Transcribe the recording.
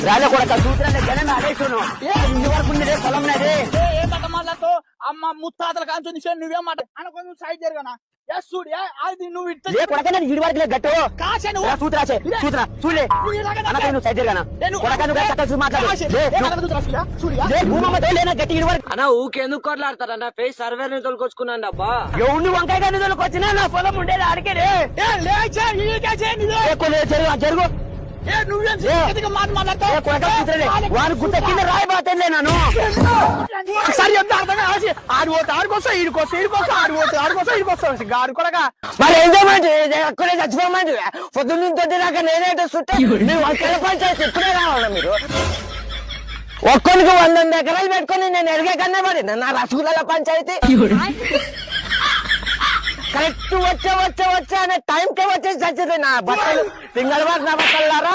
రాజా కొడక సూత్రాన్ని జనం ఆడేసాను ఇన్ని వరకు ఉంది పొలం నాది ఏమాట మాట్లాడుతూ అమ్మ ముత్తాతల కాంచుంది నువ్వేం మాట అనుకో నువ్వు సైడ్ జరగనా చూడు అది నువ్వు ఏ కొడక నేను ఇడి వరకు గట్టు కాసే నువ్వు సూత్రాచే సూత్ర చూలే అనక నువ్వు సైడ్ జరగనా కొడక నువ్వు గట్ట మాట్లాడు గట్టి ఇడి వరకు అన్న ఊకెందుకు కొట్లాడతారన్న ఫేస్ సర్వేర్ ని తోలుకొచ్చుకున్నాను అబ్బా ఎవరిని వంకాయ కానీ తోలుకొచ్చినా నా పొలం ఉండేది ఆడికే జరుగు వారు గుట్ట కింద రాయబాతలే నన్ను సరి ఆడిపోతా ఆడికొస్తా ఈడికొస్తా ఈడికొస్తా ఆడిపోతా ఆడికొస్తా ఈడికొస్తా గాడు కొడక మరి ఎంజాయ్మెంట్ అక్కడే చచ్చిపోమంటే పొద్దున్న తొట్టి దాకా నేనేటో చుట్టే మీరు ఒక్కరి పంచాయతీ ఇప్పుడే రావాలా మీరు ఒక్కరికి 100 ఎకరాలు పెట్టుకుని నేను ఎరిగే కన్నా పడి నా రసగుల్లాల పంచాయతీ కరెక్ట్ వచ్చా అనే టైంకే వచ్చేసి చచ్చింది నా బట్టలు సింగల్ వారు నా బట్టలారా